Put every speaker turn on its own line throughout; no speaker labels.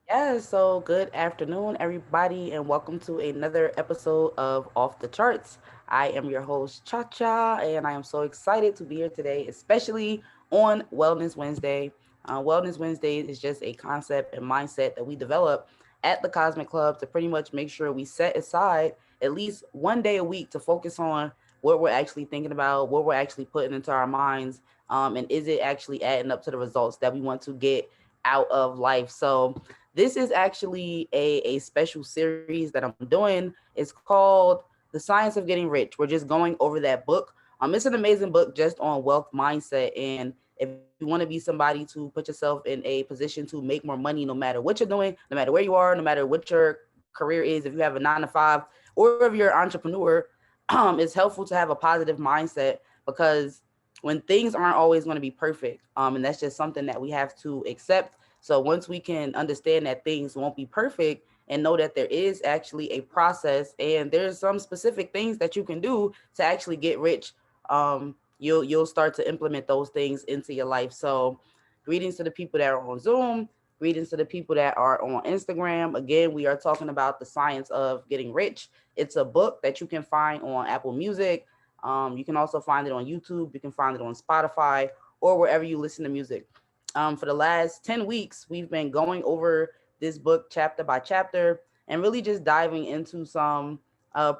Yeah, so good afternoon, everybody, and welcome to another episode of Off the Charts. I am your host, Cha Cha, and I am so excited to be here today, especially on Wellness Wednesday. Wellness Wednesday is just a concept and mindset that we develop at the Cosmic Club to pretty much make sure we set aside at least one day a week to focus on what we're actually thinking about, what we're actually putting into our minds, and is it actually adding up to the results that we want to get out of life. So, this is actually a special series that I'm doing. It's called The Science of Getting Rich. We're just going over that book. It's an amazing book just on wealth mindset. And if you want to be somebody to put yourself in a position to make more money, no matter what you're doing, no matter where you are, no matter what your career is, if you have a 9 to 5, or if you're an entrepreneur, it's helpful to have a positive mindset because when things aren't always going to be perfect, and that's just something that we have to accept. So once we can understand that things won't be perfect and know that there is actually a process and there's some specific things that you can do to actually get rich, you'll start to implement those things into your life. So greetings to the people that are on Zoom. Greetings to the people that are on Instagram. Again, we are talking about the science of getting rich. It's a book that you can find on Apple Music. You can also find it on YouTube. You can find it on Spotify or wherever you listen to music. For the last 10 weeks, we've been going over this book chapter by chapter and really just diving into some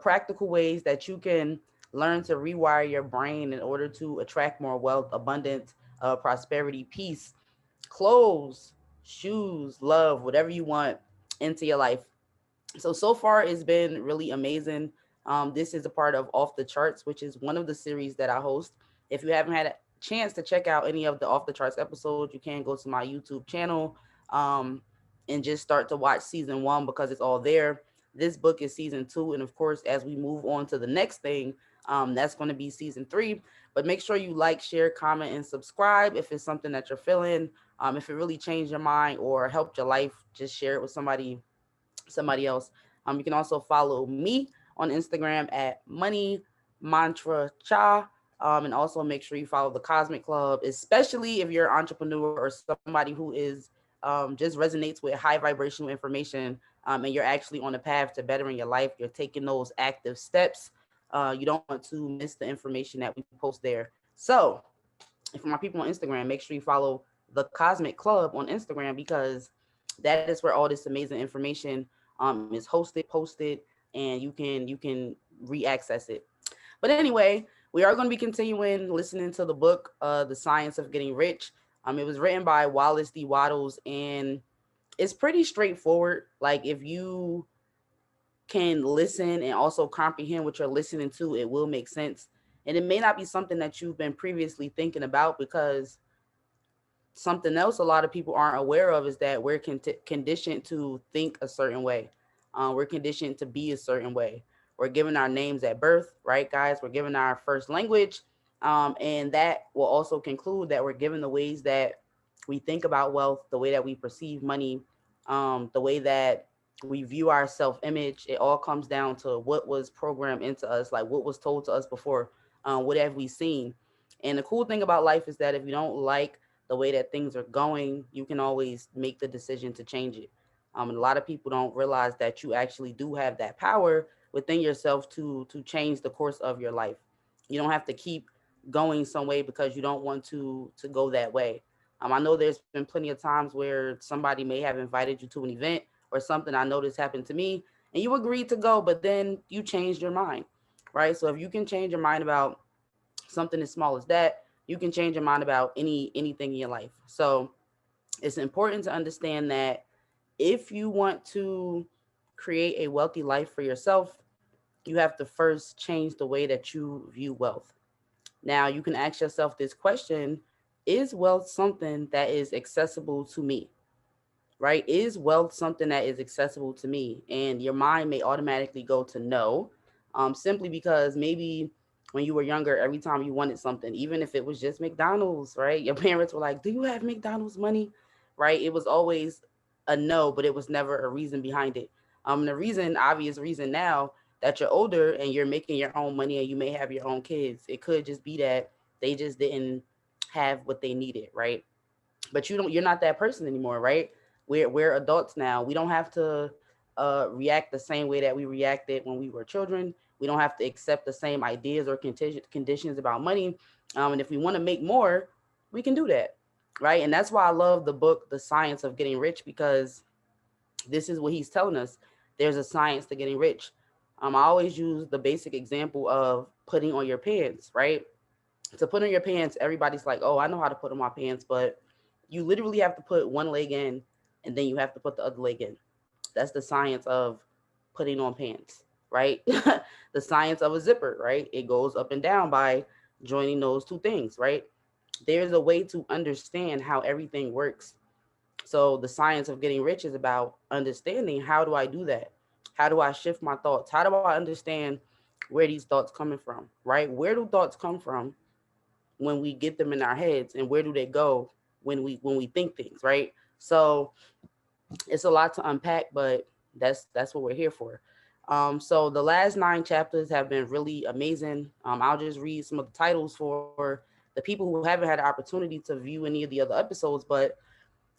practical ways that you can learn to rewire your brain in order to attract more wealth, abundance, prosperity, peace, clothes, shoes, love, whatever you want into your life. So far it's been really amazing. This is a part of Off the Charts, which is one of the series that I host. If you haven't had a chance to check out any of the Off the Charts episodes, you can go to my YouTube channel, um, and just start to watch season one because it's all there. This book is season two, and of course, as we move on to the next thing, that's going to be season three. But make sure you like, share, comment, and subscribe if it's something that you're feeling. If it really changed your mind or helped your life, just share it with somebody else. You can also follow me on Instagram at Money Mantra Cha. And also make sure you follow the Cosmic Club, especially if you're an entrepreneur or somebody who is just resonates with high vibrational information, and you're actually on a path to bettering your life. You're taking those active steps. You don't want to miss the information that we post there. So, and for my people on Instagram, make sure you follow the Cosmic Club on Instagram because that is where all this amazing information is hosted, posted, and you can re-access it. But anyway, we are going to be continuing listening to the book, The Science of Getting Rich. It was written by Wallace D. Wattles, and it's pretty straightforward. Like if you can listen and also comprehend what you're listening to, it will make sense. And it may not be something that you've been previously thinking about because something else a lot of people aren't aware of is that we're conditioned to think a certain way. We're conditioned to be a certain way. We're given our names at birth, right, guys? We're given our first language. And that will also conclude that we're given the ways that we think about wealth, the way that we perceive money, the way that we view our self image. It all comes down to what was programmed into us, like what was told to us before, what have we seen. And the cool thing about life is that if you don't like the way that things are going, you can always make the decision to change it. And a lot of people don't realize that you actually do have that power within yourself to change the course of your life. You don't have to keep going some way because you don't want to go that way. I know there's been plenty of times where somebody may have invited you to an event or something. I know this happened to me, and you agreed to go, but then you changed your mind, right? So if you can change your mind about something as small as that, you can change your mind about anything in your life. So it's important to understand that if you want to create a wealthy life for yourself, you have to first change the way that you view wealth. Now you can ask yourself this question: is wealth something that is accessible to me? Right? Is wealth something that is accessible to me? And your mind may automatically go to no, simply because maybe when you were younger, every time you wanted something, even if it was just McDonald's, right? Your parents were like, "Do you have McDonald's money?" Right? It was always a no, but it was never a reason behind it. The reason, obvious reason now that you're older and you're making your own money and you may have your own kids, it could just be that they just didn't have what they needed, right? But you're not that person anymore, right? We're adults now. We don't have to react the same way that we reacted when we were children. We don't have to accept the same ideas or conditions about money. And if we want to make more, we can do that, right? And that's why I love the book, The Science of Getting Rich, because this is what he's telling us. There's a science to getting rich. I always use the basic example of putting on your pants, right? To put on your pants, everybody's like, oh, I know how to put on my pants, but you literally have to put one leg in and then you have to put the other leg in. That's the science of putting on pants, right? The science of a zipper, right? It goes up and down by joining those two things, right? There's a way to understand how everything works. So the science of getting rich is about understanding, how do I do that? How do I shift my thoughts? How do I understand where these thoughts coming from, right? Where do thoughts come from when we get them in our heads, and where do they go when we think things, right? So it's a lot to unpack, but that's what we're here for. So the last 9 chapters have been really amazing. I'll just read some of the titles for the people who haven't had the opportunity to view any of the other episodes. But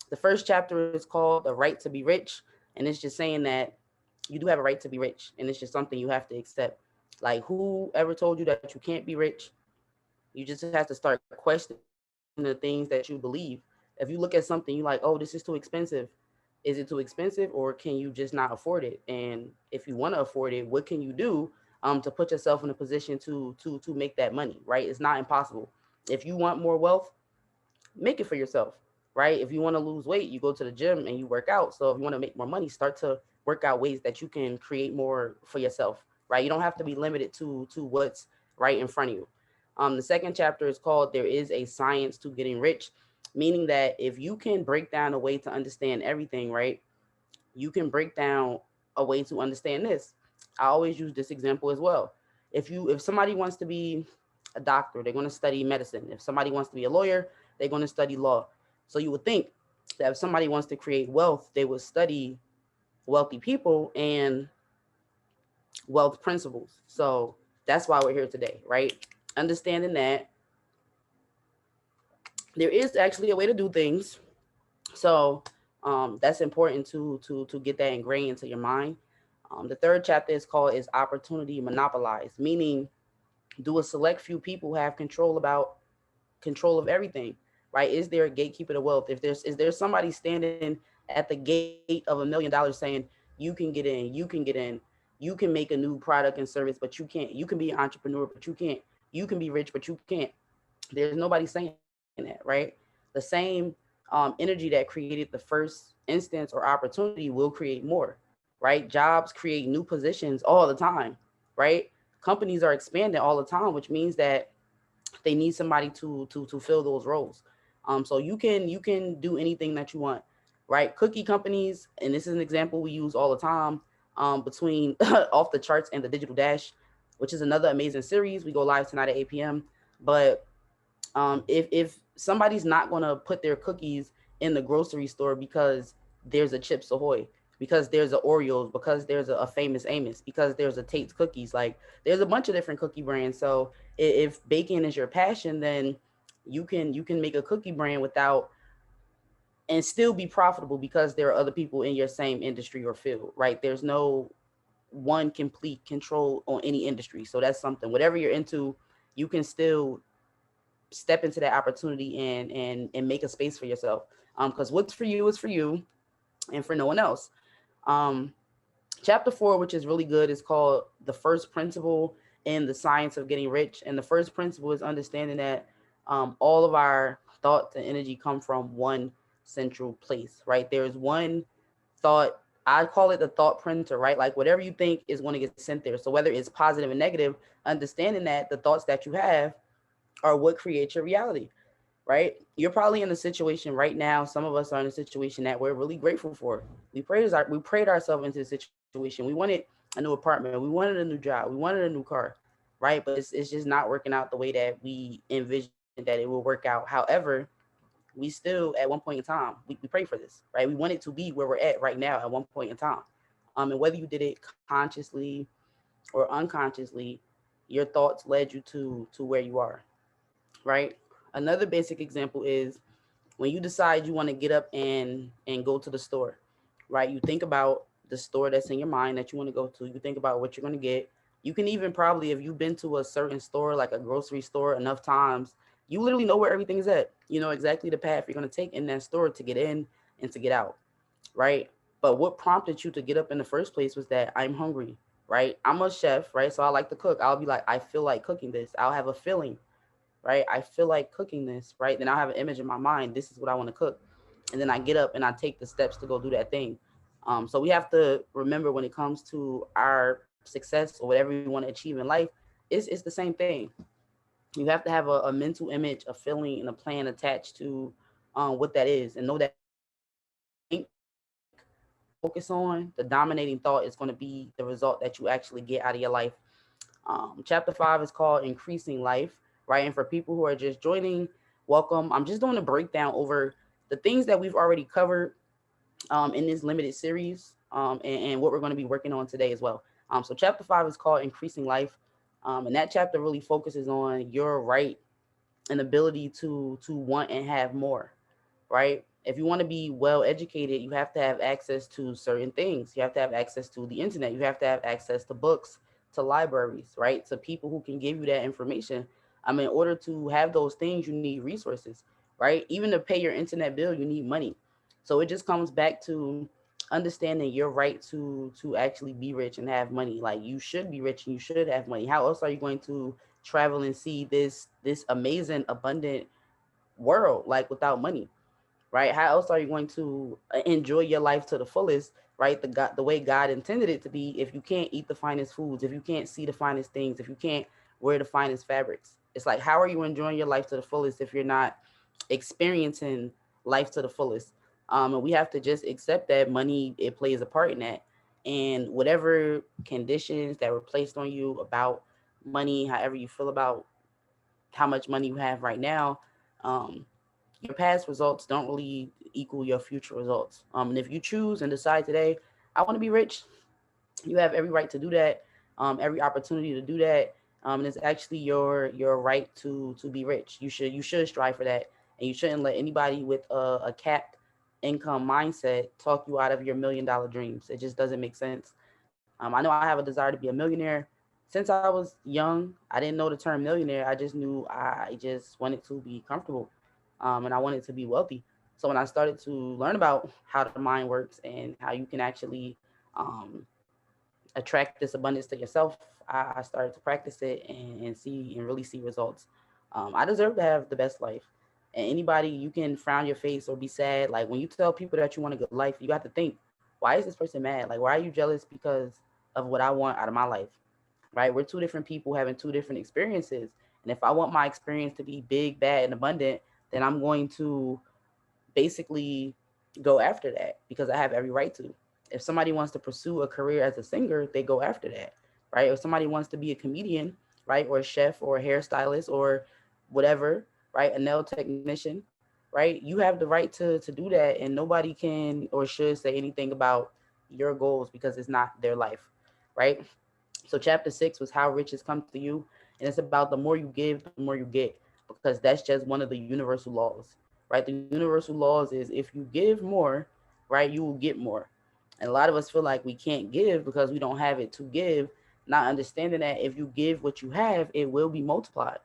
the first chapter is called "The Right to Be Rich," and it's just saying that you do have a right to be rich, and it's just something you have to accept. Like, whoever told you that you can't be rich? You just have to start questioning the things that you believe. If you look at something, you like, oh, this is too expensive. Is it too expensive, or can you just not afford it? And if you want to afford it, what can you do to put yourself in a position to make that money? Right? It's not impossible. If you want more wealth, make it for yourself, right? If you want to lose weight, you go to the gym and you work out. So if you want to make more money, start to work out ways that you can create more for yourself, right? You don't have to be limited to what's right in front of you. The second chapter is called "There is a Science to Getting Rich," meaning that if you can break down a way to understand everything, right, you can break down a way to understand this. I always use this example as well. If somebody wants to be a doctor, they're going to study medicine. If somebody wants to be a lawyer, they're going to study law. So you would think that if somebody wants to create wealth, they would study wealthy people and wealth principles. So that's why we're here today, right? Understanding that there is actually a way to do things. So that's important to get that ingrained into your mind. The third chapter is called "Is Opportunity Monopolized?" Meaning, do a select few people have control of everything, right? Is there a gatekeeper to wealth? If there's is there somebody standing at the gate of $1 million saying, you can get in, you can get in, you can make a new product and service, but you can't. You can be an entrepreneur, but you can't. You can be rich, but you can't. There's nobody saying that, right? The same energy that created the first instance or opportunity will create more, right? Jobs create new positions all the time, right? Companies are expanding all the time, which means that they need somebody to fill those roles. So you can do anything that you want, right? Cookie companies, and this is an example we use all the time, between Off the Charts and the Digital Dash, which is another amazing series. We go live tonight at 8 p.m. But if somebody's not gonna put their cookies in the grocery store because there's a Chips Ahoy, because there's a Oreos, because there's a famous Amos, because there's a Tate's cookies, like there's a bunch of different cookie brands. So if baking is your passion, then you can make a cookie brand without and still be profitable because there are other people in your same industry or field, right? There's no one complete control on any industry. So that's something. Whatever you're into, you can still step into that opportunity and make a space for yourself. Because what's for you is for you, and for no one else. Um, Chapter 4, which is really good, is called "The First Principle in the Science of Getting Rich," and the first principle is understanding that all of our thoughts and energy come from one central place. Right? There's one thought. I call it the thought printer, right? Like whatever you think is going to get sent there. So whether it's positive and negative, understanding that the thoughts that you have are what creates your reality, right? You're probably in a situation right now. Some of us are in a situation that we're really grateful for. We prayed ourselves into the situation. We wanted a new apartment. We wanted a new job. We wanted a new car, right? But it's just not working out the way that we envisioned that it will work out. However, we still at one point in time we pray for this, right? We want it to be where we're at right now at one point in time. And whether you did it consciously or unconsciously, your thoughts led you to where you are, right? Another basic example is when you decide you want to get up and go to the store, right? You think about the store that's in your mind that you want to go to. You think about what you're going to get. You can even probably, if you've been to a certain store, like a grocery store, enough times, you literally know where everything is at. You know exactly the path you're going to take in that store to get in and to get out, right? But what prompted you to get up in the first place was that I'm hungry, right? I'm a chef, right? So I like to cook. I'll be like, I feel like cooking this. I'll have a feeling, right? I feel like cooking this, right? Then I'll have an image in my mind. This is what I want to cook. And then I get up and I take the steps to go do that thing. So we have to remember when it comes to our success or whatever we want to achieve in life, it's the same thing. You have to have a mental image, a feeling, and a plan attached to what that is, and know that think and focus on the dominating thought is going to be the result that you actually get out of your life. Chapter 5 is called Increasing Life, right? And for people who are just joining, welcome. I'm just doing a breakdown over the things that we've already covered in this limited series, and what we're going to be working on today as well. So, chapter 5 is called Increasing Life. And that chapter really focuses on your right and ability to want and have more, right? If you want to be well educated, you have to have access to certain things. You have to have access to the internet. You have to have access to books, to libraries, right? To people who can give you that information. In order to have those things, you need resources, right? Even to pay your internet bill, you need money. So it just comes back to understanding your right to actually be rich and have money. Like, you should be rich and you should have money. How else are you going to travel and see this amazing, abundant world, like, without money? Right? How else are you going to enjoy your life to the fullest, right? The way God intended it to be, if you can't eat the finest foods, if you can't see the finest things, if you can't wear the finest fabrics. It's like, how are you enjoying your life to the fullest if you're not experiencing life to the fullest? And we have to just accept that money, it plays a part in that. And whatever conditions that were placed on you about money, however you feel about how much money you have right now, um, your past results don't really equal your future results. And if you choose and decide today, I want to be rich, you have every right to do that, every opportunity to do that. And it's actually your right to be rich. You should strive for that, and you shouldn't let anybody with a capped income mindset talk you out of your $1 million dreams. It just doesn't make sense. I know I have a desire to be a millionaire. Since I was young, I didn't know the term millionaire. I just knew I just wanted to be comfortable, and I wanted to be wealthy. So when I started to learn about how the mind works and how you can actually um, attract this abundance to yourself, I started to practice it and see and really see results. I deserve to have the best life. And anybody, you can frown your face or be sad. Like, when you tell people that you want a good life, you got to think, why is this person mad? Like, why are you jealous because of what I want out of my life? Right? We're two different people having two different experiences. And if I want my experience to be big, bad, and abundant, then I'm going to basically go after that because I have every right to. If somebody wants to pursue a career as a singer, they go after that, right? If somebody wants to be a comedian, right, or a chef or a hairstylist or whatever, right, a nail technician, right, you have the right to do that, and nobody can or should say anything about your goals because it's not their life, right? So chapter 6 was how riches come to you, and it's about the more you give, the more you get, because that's just one of the universal laws, right? The universal laws is if you give more, right, you will get more. And a lot of us feel like we can't give because we don't have it to give, not understanding that if you give what you have, it will be multiplied,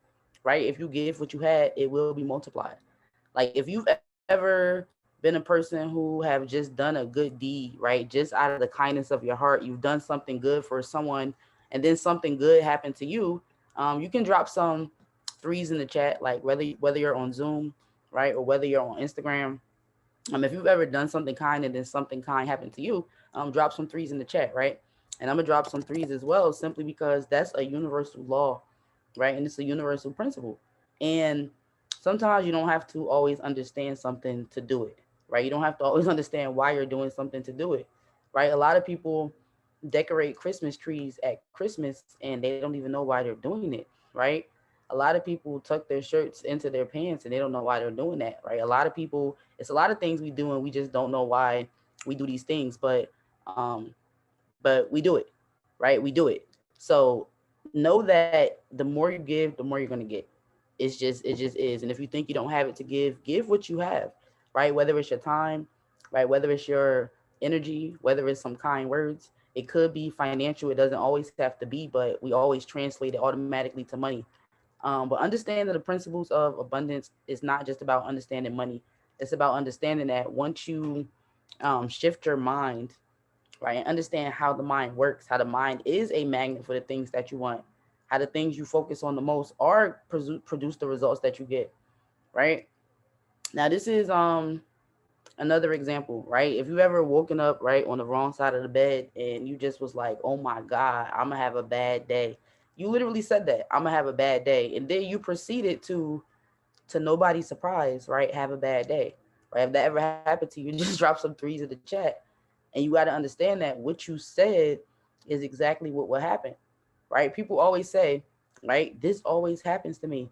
right? If you give what you had, it will be multiplied. Like, if you've ever been a person who have just done a good deed, right, just out of the kindness of your heart, you've done something good for someone, and then something good happened to you, you can drop some threes in the chat, like whether you're on Zoom, right, or whether you're on Instagram. If you've ever done something kind and then something kind happened to you, drop some threes in the chat, right? And I'm gonna drop some threes as well, simply because that's a universal law, right? And it's a universal principle. And sometimes you don't have to always understand something to do it, right? You don't have to always understand why you're doing something to do it, right? A lot of people decorate Christmas trees at Christmas and they don't even know why they're doing it, right? A lot of people tuck their shirts into their pants and they don't know why they're doing that, right? A lot of people, it's a lot of things we do and we just don't know why we do these things, but we do it, right? We do it. So know that the more you give, the more you're gonna get. It just is. And if you think you don't have it to give what you have. right? Whether it's your time, right? Whether it's your energy, whether it's some kind words. It could be financial. It doesn't always have to be, but we always translate it automatically to money. But understanding the principles of abundance is not just about understanding money. It's about understanding that once you shift your mind, right, and understand how the mind works, how the mind is a magnet for the things that you want, how the things you focus on the most are produce the results that you get, right? Now, this is another example, right? If you ever woken up right on the wrong side of the bed and you just was like, "Oh my God, I'm gonna have a bad day," you literally said that, "I'm gonna have a bad day," and then you proceeded to nobody's surprise, right? Have a bad day, right? If that ever happened to you, just drop some threes in the chat, and you got to understand that what you said is exactly what will happen, right? People always say, right, "This always happens to me,"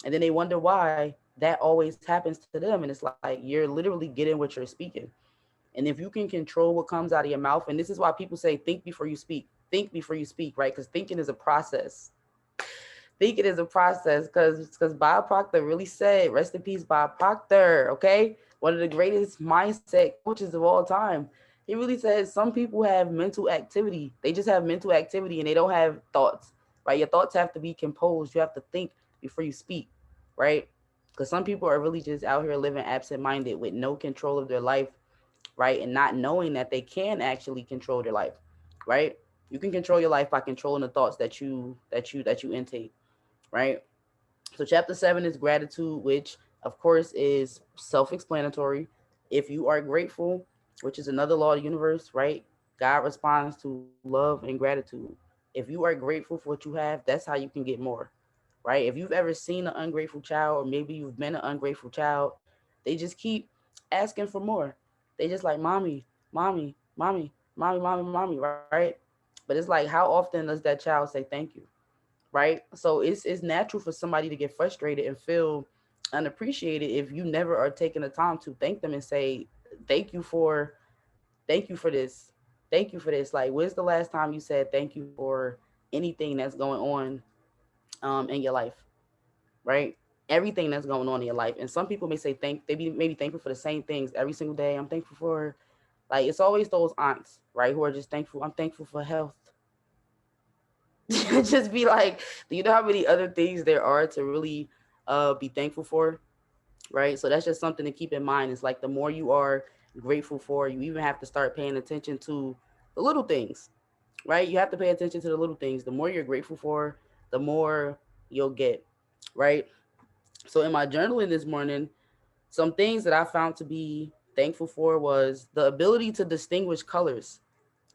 and then they wonder why that always happens to them, and it's like you're literally getting what you're speaking. And if you can control what comes out of your mouth, and this is why people say think before you speak, think before you speak, right? Because thinking is a process. Thinking is a process, because Bob Proctor really said, rest in peace, Bob Proctor, okay? One of the greatest mindset coaches of all time. He really says some people have mental activity. They just have mental activity and they don't have thoughts, right? Your thoughts have to be composed. You have to think before you speak, right? Because some people are really just out here living absent minded with no control of their life, right? And not knowing that they can actually control their life, right? You can control your life by controlling the thoughts that you intake, right? So chapter 7 is gratitude, which of course is self-explanatory. If you are grateful, which is another law of the universe, right? God responds to love and gratitude. If you are grateful for what you have, that's how you can get more, right? If you've ever seen an ungrateful child, or maybe you've been an ungrateful child, they just keep asking for more. They just like, "Mommy, mommy, mommy, mommy, mommy, mommy," right? But it's like, how often does that child say thank you, right? So it's natural for somebody to get frustrated and feel unappreciated if you never are taking the time to thank them and say thank you for thank you for this, thank you for this. Like, when's the last time you said thank you for anything that's going on in your life, right? Everything that's going on in your life. And some people may say they be maybe thankful for the same things every single day. I'm thankful for, like, it's always those aunts, right, who are just thankful. I'm thankful for health. Just be like, do you know how many other things there are to really be thankful for, right? So that's just something to keep in mind. It's like the more you are grateful for, you even have to start paying attention to the little things, right? You have to pay attention to the little things. The more you're grateful for, the more you'll get, right? So in my journaling this morning, some things that I found to be thankful for was the ability to distinguish colors,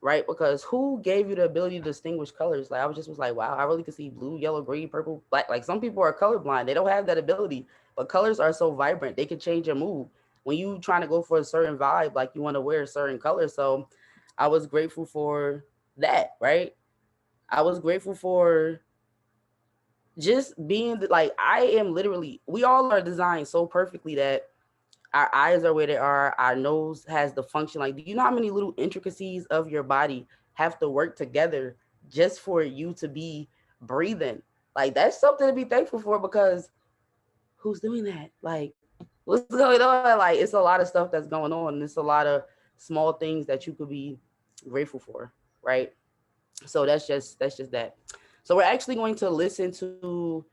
right? Because who gave you the ability to distinguish colors? Like, I was just was like, wow, I really could see blue, yellow, green, purple, black. Like, some people are colorblind; they don't have that ability. But colors are so vibrant; they can change your mood when you trying to go for a certain vibe. Like, you want to wear a certain color. So, I was grateful for that. Right? I was grateful for just being like, I am literally. We all are designed so perfectly that our eyes are where they are, our nose has the function. Like, do you know how many little intricacies of your body have to work together just for you to be breathing? Like, that's something to be thankful for, because who's doing that? Like, what's going on? Like, it's a lot of stuff that's going on, and it's a lot of small things that you could be grateful for, right? So that's just that. So we're actually going to listen to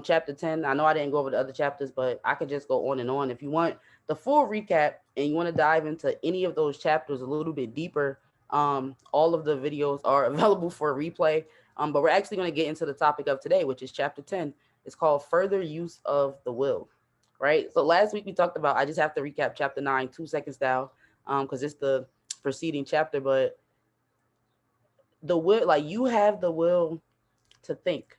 chapter 10. I know I didn't go over the other chapters, but I could just go on and on. If you want the full recap and you want to dive into any of those chapters a little bit deeper, all of the videos are available for a replay. But we're actually going to get into the topic of today, which is chapter 10. It's called Further Use of the Will, right? So last week we talked about, I just have to recap chapter 9, 2 second style, because it's the preceding chapter. But the will, like, you have the will to think,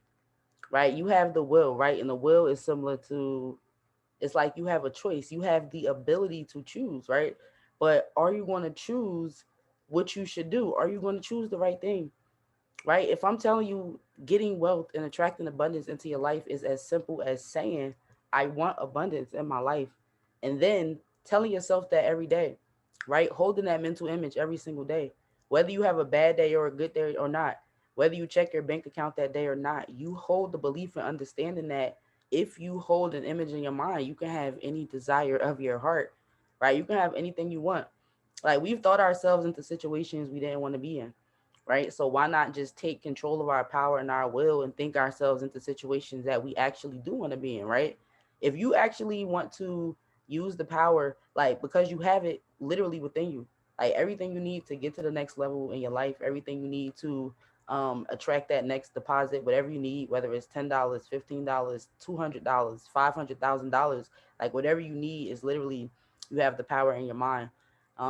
right? You have the will, right? And the will is similar to, it's like you have a choice. You have the ability to choose, right? But are you going to choose what you should do? Are you going to choose the right thing, right? If I'm telling you getting wealth and attracting abundance into your life is as simple as saying, I want abundance in my life, and then telling yourself that every day, right? Holding that mental image every single day, whether you have a bad day or a good day or not, whether you check your bank account that day or not, you hold the belief and understanding that if you hold an image in your mind, you can have any desire of your heart. right? You can have anything you want. Like, we've thought ourselves into situations we didn't want to be in, right? So why not just take control of our power and our will and think ourselves into situations that we actually do want to be in, right? If you actually want to use the power, like, because you have it literally within you, like everything you need to get to the next level in your life, everything you need to attract that next deposit, whatever you need, whether it's $10, $15, $200, $500,000, like whatever you need is literally, you have the power in your mind.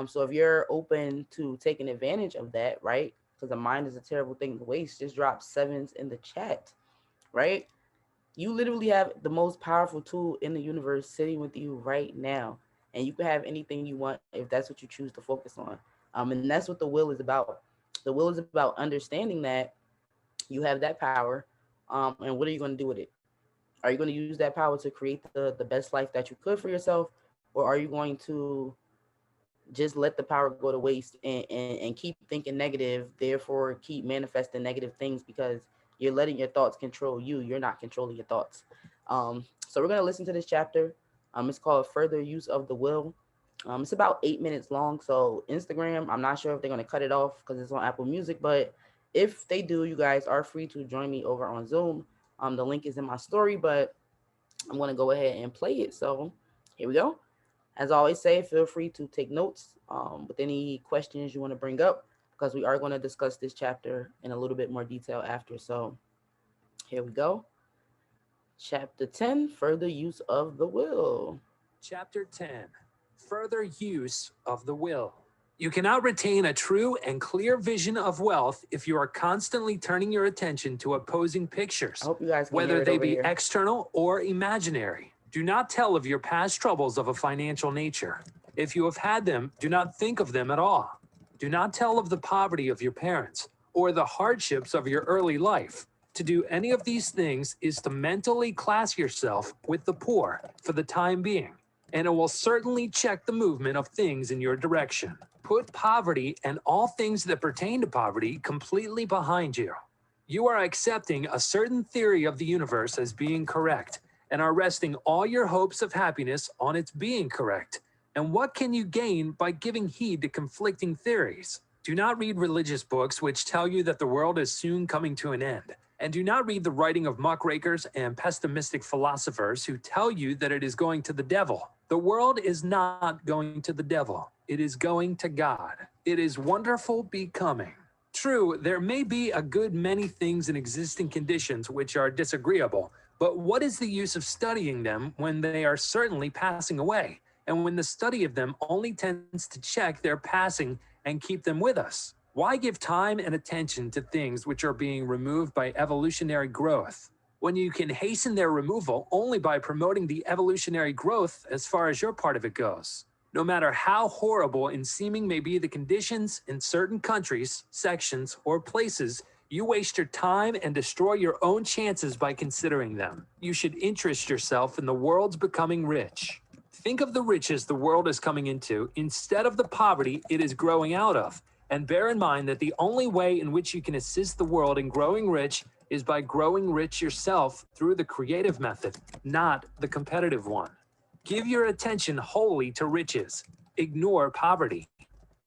So if you're open to taking advantage of that, right? Because the mind is a terrible thing to waste. Just drop sevens in the chat, right? You literally have the most powerful tool in the universe sitting with you right now, and you can have anything you want if that's what you choose to focus on. And that's what the will is about. The will is about understanding that you have that power, and what are you going to do with it? Are you going to use that power to create the best life that you could for yourself, or are you going to just let the power go to waste and keep thinking negative, therefore keep manifesting negative things because you're letting your thoughts control you. You're not controlling your thoughts. So we're going to listen to this chapter. It's called Further Use of the Will. It's about 8 minutes long. So Instagram, I'm not sure if they're going to cut it off because it's on Apple Music, but if they do, you guys are free to join me over on Zoom. The link is in my story, but I'm going to go ahead and play it. So here we go. As I always say, feel free to take notes with any questions you want to bring up because we are going to discuss this chapter in a little bit more detail after. So here we go. Chapter 10, Further Use of the Will.
Chapter 10, Further Use of the Will. You cannot retain a true and clear vision of wealth if you are constantly turning your attention to opposing pictures,
I hope you guys can hear
whether
it
they
over
be
here.
external or imaginary. Do not tell of your past troubles of a financial nature. If you have had them, do not think of them at all. Do not tell of the poverty of your parents or the hardships of your early life. To do any of these things is to mentally class yourself with the poor for the time being, and it will certainly check the movement of things in your direction. Put poverty and all things that pertain to poverty completely behind you. You are accepting a certain theory of the universe as being correct and are resting all your hopes of happiness on its being correct. And what can you gain by giving heed to conflicting theories? Do not read religious books which tell you that the world is soon coming to an end. And do not read the writing of muckrakers and pessimistic philosophers who tell you that it is going to the devil. The world is not going to the devil. It is going to God. It is wonderful becoming. True, there may be a good many things in existing conditions which are disagreeable, but what is the use of studying them when they are certainly passing away, and when the study of them only tends to check their passing and keep them with us? Why give time and attention to things which are being removed by evolutionary growth, when you can hasten their removal only by promoting the evolutionary growth as far as your part of it goes? No matter how horrible in seeming may be the conditions in certain countries, sections, or places, you waste your time and destroy your own chances by considering them. You should interest yourself in the world's becoming rich. Think of the riches the world is coming into instead of the poverty it is growing out of, and bear in mind that the only way in which you can assist the world in growing rich is by growing rich yourself through the creative method, not the competitive one. Give your attention wholly to riches. Ignore poverty.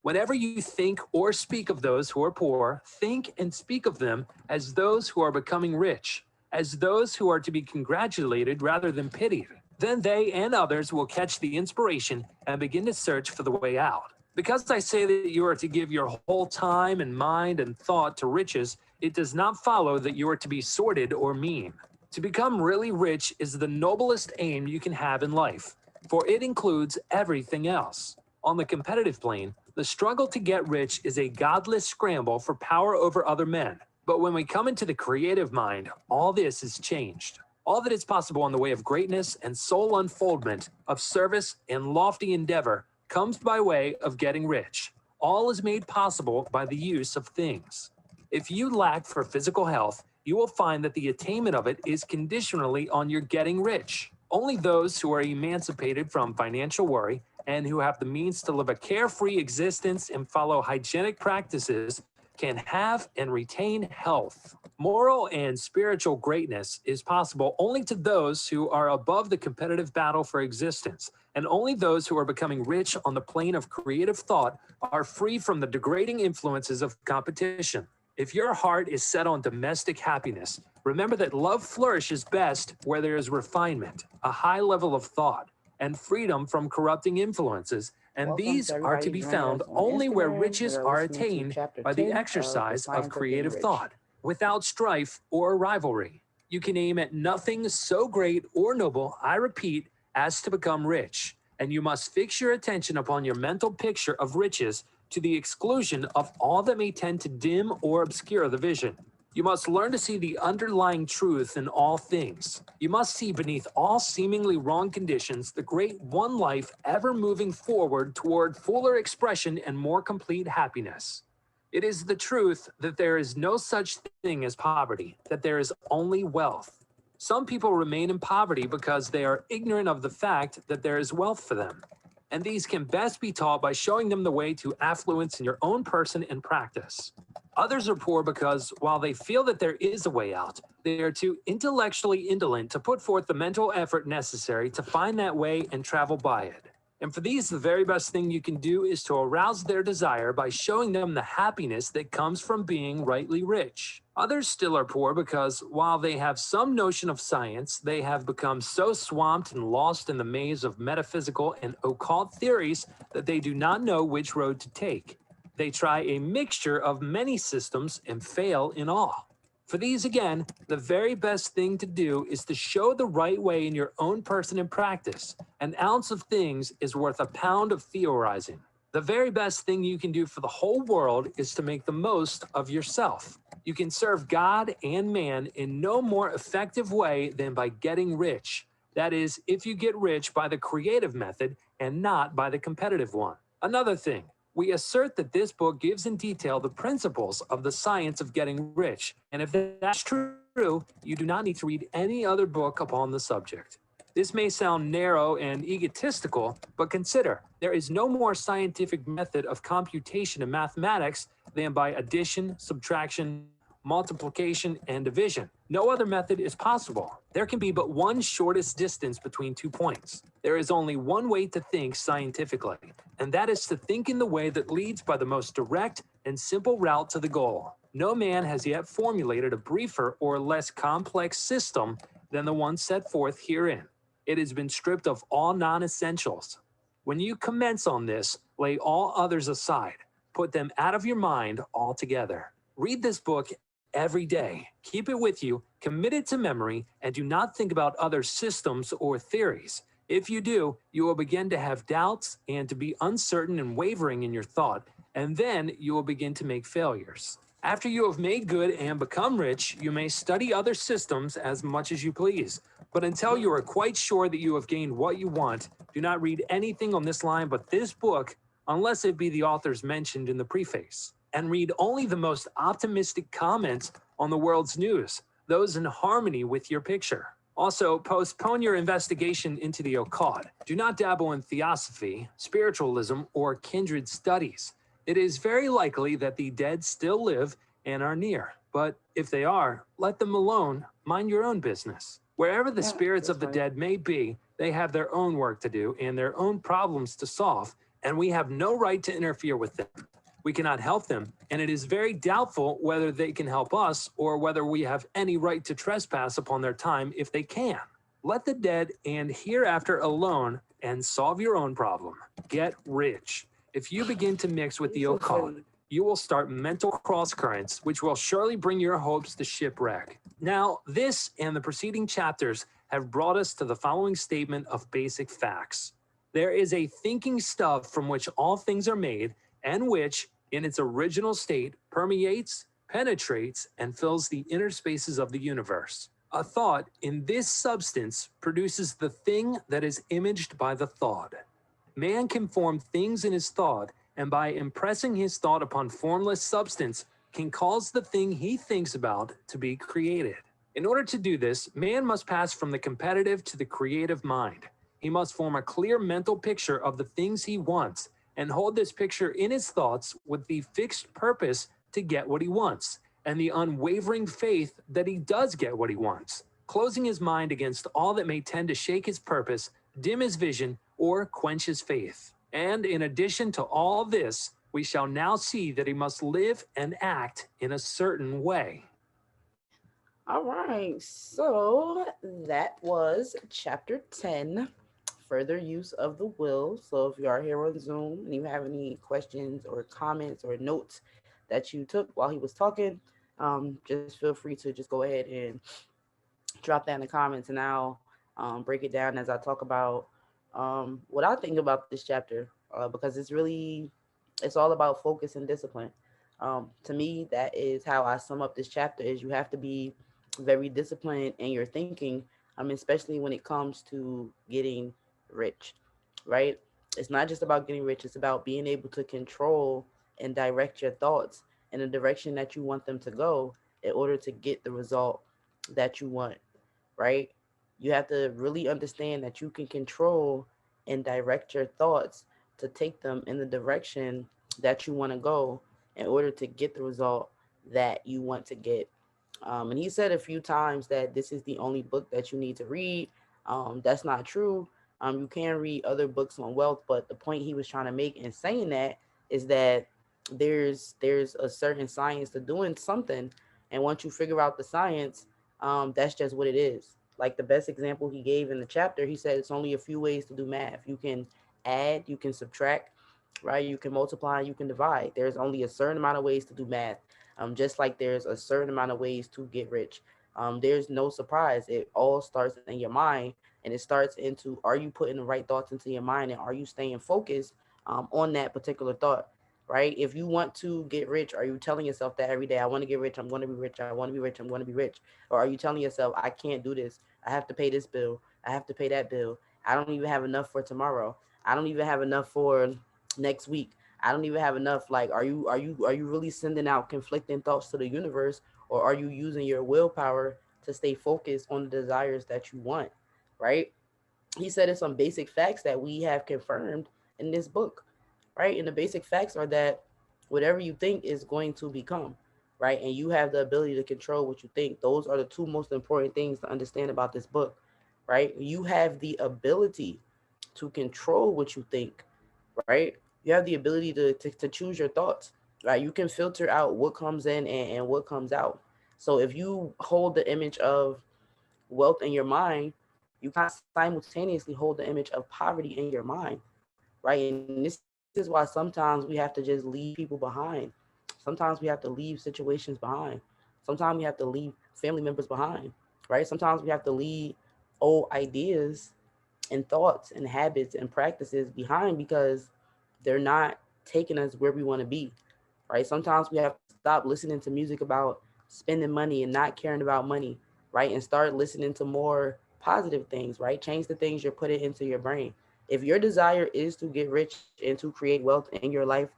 Whenever you think or speak of those who are poor, think and speak of them as those who are becoming rich, as those who are to be congratulated rather than pitied. Then they and others will catch the inspiration and begin to search for the way out. Because I say that you are to give your whole time and mind and thought to riches, it does not follow that you are to be sordid or mean. To become really rich is the noblest aim you can have in life, for it includes everything else. On the competitive plane, the struggle to get rich is a godless scramble for power over other men. But when we come into the creative mind, all this is changed. All that is possible in the way of greatness and soul unfoldment, of service and lofty endeavor, comes by way of getting rich. All is made possible by the use of things. If you lack for physical health, you will find that the attainment of it is conditionally on your getting rich. Only those who are emancipated from financial worry and who have the means to live a carefree existence and follow hygienic practices can have and retain health. Moral and spiritual greatness is possible only to those who are above the competitive battle for existence, and only those who are becoming rich on the plane of creative thought are free from the degrading influences of competition. If your heart is set on domestic happiness, remember that love flourishes best where there is refinement, a high level of thought, and freedom from corrupting influences, and
Welcome
these
to
are to
everybody
be
joining
found
us on
only where
Instagram.
riches
We are
are
listening to
attained
chapter
by the
10 of The
exercise of
Science of Being
creative
Rich.
thought, without strife or rivalry. You can aim at nothing so great or noble, I repeat, as to become rich, and you must fix your attention upon your mental picture of riches to the exclusion of all that may tend to dim or obscure the vision. You must learn to see the underlying truth in all things. You must see beneath all seemingly wrong conditions the great one life ever moving forward toward fuller expression and more complete happiness. It is the truth that there is no such thing as poverty, that there is only wealth. Some people remain in poverty because they are ignorant of the fact that there is wealth for them, and these can best be taught by showing them the way to affluence in your own person and practice. Others are poor because, while they feel that there is a way out, they are too intellectually indolent to put forth the mental effort necessary to find that way and travel by it. And for these, the very best thing you can do is to arouse their desire by showing them the happiness that comes from being rightly rich. Others still are poor because, while they have some notion of science, they have become so swamped and lost in the maze of metaphysical and occult theories that they do not know which road to take. They try a mixture of many systems and fail in all. For these, again, the very best thing to do is to show the right way in your own person and practice. An ounce of things is worth a pound of theorizing. The very best thing you can do for the whole world is to make the most of yourself. You can serve God and man in no more effective way than by getting rich. That is, if you get rich by the creative method and not by the competitive one. Another thing, we assert that this book gives in detail the principles of the science of getting rich, and if that's true, you do not need to read any other book upon the subject. This may sound narrow and egotistical, but consider, there is no more scientific method of computation in mathematics than by addition, subtraction, multiplication, and division. No other method is possible. There can be but one shortest distance between 2 points. There is only one way to think scientifically, and that is to think in the way that leads by the most direct and simple route to the goal. No man has yet formulated a briefer or less complex system than the one set forth herein. It has been stripped of all non-essentials. When you commence on this, lay all others aside. Put them out of your mind altogether. Read this book every day. Keep it with you, commit it to memory, and do not think about other systems or theories. If you do, you will begin to have doubts and to be uncertain and wavering in your thought, and then you will begin to make failures. After you have made good and become rich, you may study other systems as much as you please. But until you are quite sure that you have gained what you want, do not read anything on this line but this book, unless it be the authors mentioned in the preface. And read only the most optimistic comments on the world's news, those in harmony with your picture. Also, postpone your investigation into the occult. Do not dabble in theosophy, spiritualism, or kindred studies. It is very likely that the dead still live and are near. But if they are, let them alone. Mind your own business. Wherever the spirits of the dead may be, they have their own work to do and their own problems to solve, and we have no right to interfere with them. We cannot help them, and it is very doubtful whether they can help us or whether we have any right to trespass upon their time if they can. Let the dead and hereafter alone and solve your own problem. Get rich. If you begin to mix with the occult, you will start mental cross currents, which will surely bring your hopes to shipwreck. Now, this and the preceding chapters have brought us to the following statement of basic facts. There is a thinking stuff from which all things are made, and which, in its original state, permeates, penetrates, and fills the inner spaces of the universe. A thought in this substance produces the thing that is imaged by the thought. Man can form things in his thought, and by impressing his thought upon formless substance, can cause the thing he thinks about to be created. In order to do this, man must pass from the competitive to the creative mind. He must form a clear mental picture of the things he wants, and hold this picture in his thoughts with the fixed purpose to get what he wants, and the unwavering faith that he does get what he wants, closing his mind against all that may tend to shake his purpose, dim his vision, or quench his faith. And in addition to all this, we shall now see that he must live and act in a certain way.
All right, so that was chapter 10, further use of the will. So if you are here on Zoom and you have any questions or comments or notes that you took while he was talking, just feel free to just go ahead and drop that in the comments, and I'll break it down as I talk about what I think about this chapter, because it's all about focus and discipline. To me, that is how I sum up this chapter: is you have to be very disciplined in your thinking, especially when it comes to getting rich, right? It's not just about getting rich; it's about being able to control and direct your thoughts in the direction that you want them to go in order to get the result that you want, right? You have to really understand that you can control and direct your thoughts to take them in the direction that you want to go in order to get the result that you want to get. And he said a few times that this is the only book that you need to read. That's not true. You can read other books on wealth, but the point he was trying to make in saying that is that there's a certain science to doing something, and once you figure out the science, that's just what it is. Like the best example he gave in the chapter, he said it's only a few ways to do math. You can add, you can subtract, right? You can multiply, you can divide. There's only a certain amount of ways to do math. Just like there's a certain amount of ways to get rich. There's no surprise. It all starts in your mind, and it starts into, are you putting the right thoughts into your mind, and are you staying focused on that particular thought, right? If you want to get rich, are you telling yourself that every day, I want to get rich, I'm going to be rich, I want to be rich, I'm going to be rich? Or are you telling yourself, I can't do this, I have to pay this bill, I have to pay that bill, I don't even have enough for tomorrow, I don't even have enough for next week, I don't even have enough? Like, are you really sending out conflicting thoughts to the universe, or are you using your willpower to stay focused on the desires that you want, right? He said it's some basic facts that we have confirmed in this book, right? And the basic facts are that whatever you think is going to become, right? And you have the ability to control what you think. Those are the two most important things to understand about this book, right? You have the ability to control what you think, right? You have the ability to choose your thoughts, right? You can filter out what comes in and what comes out. So if you hold the image of wealth in your mind, you cannot simultaneously hold the image of poverty in your mind, right? And this is why sometimes we have to just leave people behind. Sometimes we have to leave situations behind. Sometimes we have to leave family members behind, right? Sometimes we have to leave old ideas and thoughts and habits and practices behind because they're not taking us where we want to be, right? Sometimes we have to stop listening to music about spending money and not caring about money, right? And start listening to more positive things, right? Change the things you're putting into your brain. If your desire is to get rich and to create wealth in your life,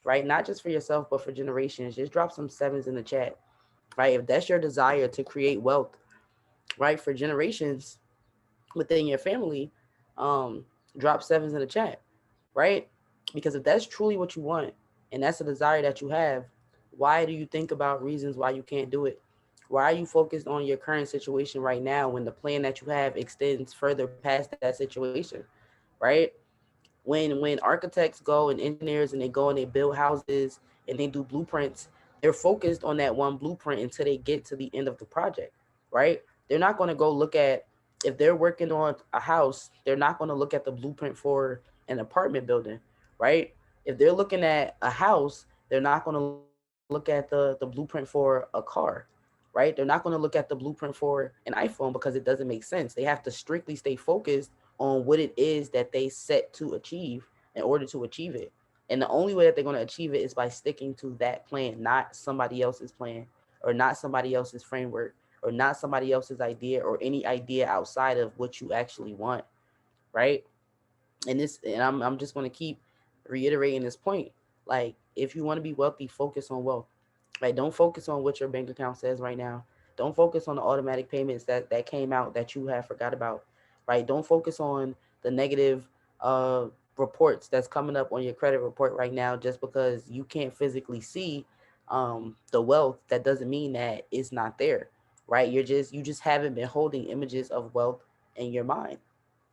right, not just for yourself, but for generations, just drop some sevens in the chat, right? If that's your desire to create wealth, right, for generations within your family, um, drop sevens in the chat, right? Because if that's truly what you want and that's a desire that you have, why do you think about reasons why you can't do it? Why are you focused on your current situation right now when the plan that you have extends further past that situation, right? When architects go and engineers and they go and they build houses and they do blueprints, they're focused on that one blueprint until they get to the end of the project, right? They're not going to go look at, if they're working on a house, they're not going to look at the blueprint for an apartment building, right? If they're looking at a house, they're not going to look at the blueprint for a car, right? They're not going to look at the blueprint for an iPhone because it doesn't make sense. They have to strictly stay focused on what it is that they set to achieve in order to achieve it. And the only way that they're going to achieve it is by sticking to that plan, not somebody else's plan or not somebody else's framework or not somebody else's idea or any idea outside of what you actually want, right? And I'm just going to keep reiterating this point. Like, if you want to be wealthy, focus on wealth. Like, don't focus on what your bank account says right now. Don't focus on the automatic payments that came out that you have forgot about, right? Don't focus on the negative reports that's coming up on your credit report right now just because you can't physically see the wealth, that doesn't mean that it's not there, right? You just haven't been holding images of wealth in your mind,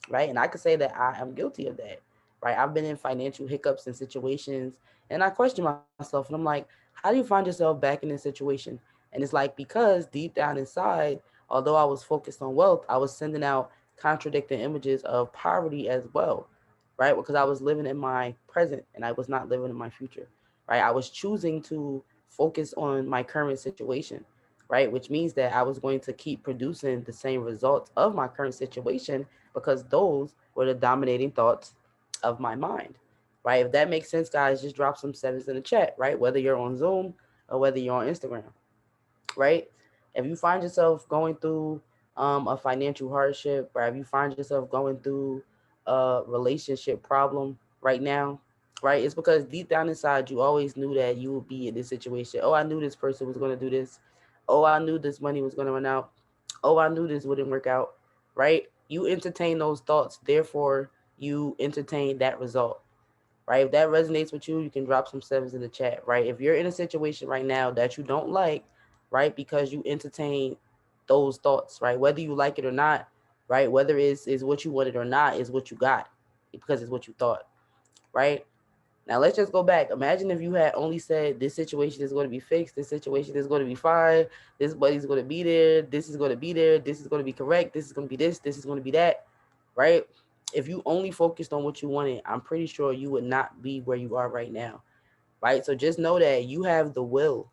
right? And I could say that I am guilty of that, right? I've been in financial hiccups and situations, and I question myself, and I'm like, how do you find yourself back in this situation? And it's like, because deep down inside, although I was focused on wealth, I was sending out contradicting images of poverty as well, right? Because I was living in my present and I was not living in my future, right? I was choosing to focus on my current situation, right? Which means that I was going to keep producing the same results of my current situation because those were the dominating thoughts of my mind, right? If that makes sense, guys, just drop some sevens in the chat, right? Whether you're on Zoom or whether you're on Instagram, right? If you find yourself going through a financial hardship, or if you find yourself going through a relationship problem right now, right? It's because deep down inside, you always knew that you would be in this situation. Oh, I knew this person was going to do this. Oh, I knew this money was going to run out. Oh, I knew this wouldn't work out, right? You entertain those thoughts, therefore, you entertain that result, right? If that resonates with you, you can drop some sevens in the chat, right? If you're in a situation right now that you don't like, right, because you entertain those thoughts, right, whether you like it or not, right, whether it's is what you wanted or not, is what you got because it's what you thought, right? Now let's just go back. Imagine if you had only said this situation is going to be fixed, this situation is going to be fine, this buddy's going to be there, this is going to be there, this is going to be correct, this is going to be this is going to be that, right? If you only focused on what you wanted, I'm pretty sure you would not be where you are right now, right? So just know that you have the will,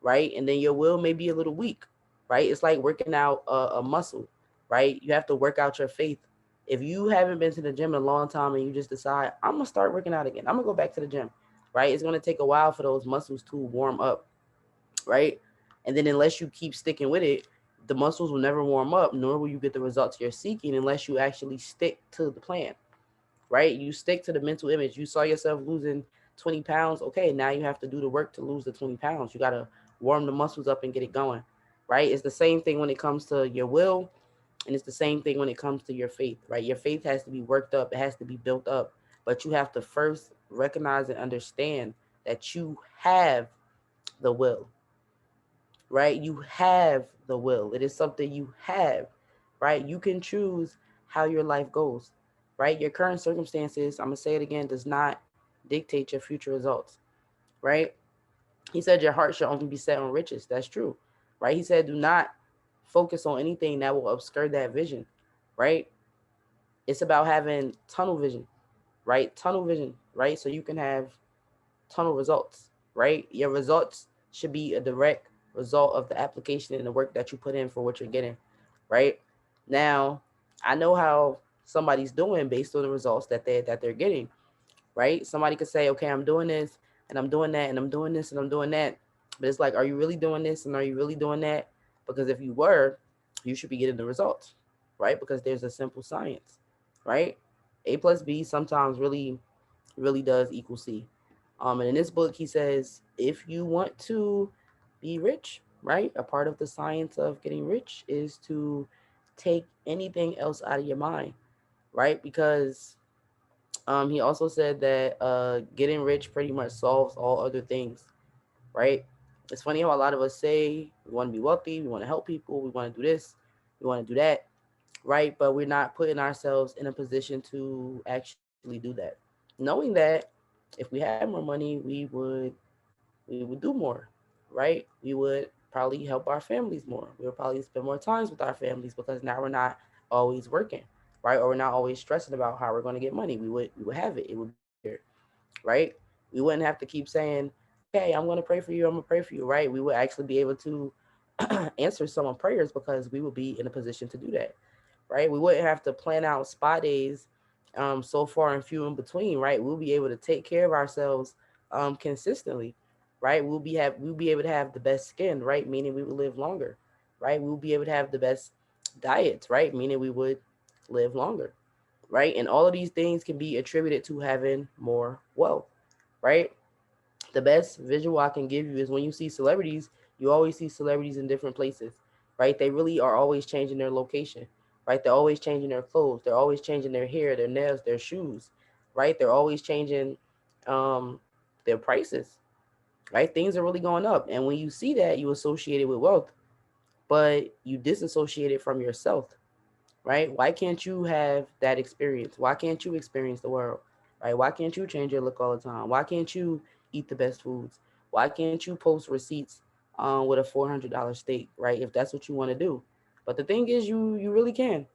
right? And then your will may be a little weak, right? It's like working out a muscle, right? You have to work out your faith. If you haven't been to the gym in a long time and you just decide, I'm gonna start working out again, I'm gonna go back to the gym, right? It's gonna take a while for those muscles to warm up, right? And then unless you keep sticking with it, the muscles will never warm up, nor will you get the results you're seeking unless you actually stick to the plan, right? You stick to the mental image. You saw yourself losing 20 pounds. Okay, now you have to do the work to lose the 20 pounds. You got to warm the muscles up and get it going, right? It's the same thing when it comes to your will, and it's the same thing when it comes to your faith, right? Your faith has to be worked up, it has to be built up, but you have to first recognize and understand that you have the will, right? You have the will. It is something you have, right? You can choose how your life goes, right? Your current circumstances, I'm going to say it again, does not dictate your future results, right? He said your heart should only be set on riches. That's true, right? He said do not focus on anything that will obscure that vision, right? It's about having tunnel vision, right? Tunnel vision, right? So you can have tunnel results, right? Your results should be a direct result of the application and the work that you put in for what you're getting, right? Now, I know how somebody's doing based on the results that they're getting, right? Somebody could say, okay, I'm doing this and I'm doing that and I'm doing this and I'm doing that. But it's like, are you really doing this and are you really doing that? Because if you were, you should be getting the results, right? Because there's a simple science, right? A plus B sometimes really does equal C. And in this book, he says, if you want to be rich, right, a part of the science of getting rich is to take anything else out of your mind, right? Because he also said that getting rich pretty much solves all other things, right? It's funny how a lot of us say we want to be wealthy, we want to help people, we want to do this, we want to do that, right? But we're not putting ourselves in a position to actually do that, knowing that if we had more money, we would do more, right? We would probably help our families more. We would probably spend more times with our families because now we're not always working, right? Or we're not always stressing about how we're going to get money. We would have it. It would be there, right? We wouldn't have to keep saying, "Okay, I'm going to pray for you. I'm going to pray for you," right? We would actually be able to answer someone prayers because we would be in a position to do that, right? We wouldn't have to plan out spa days so far and few in between, right? We'll be able to take care of ourselves consistently, right? We'll be able to have the best skin, right? Meaning we will live longer, right? We'll be able to have the best diets, right? Meaning we would live longer, right? And all of these things can be attributed to having more wealth, right? The best visual I can give you is when you see celebrities, you always see celebrities in different places, right? They really are always changing their location, right? They're always changing their clothes. They're always changing their hair, their nails, their shoes, right? They're always changing um, their prices, right? Things are really going up. And when you see that, you associate it with wealth, but you disassociate it from yourself, right? Why can't you have that experience? Why can't you experience the world, right? Why can't you change your look all the time? Why can't you eat the best foods? Why can't you post receipts with a $400 steak, right? If that's what you want to do. But the thing is, you really can,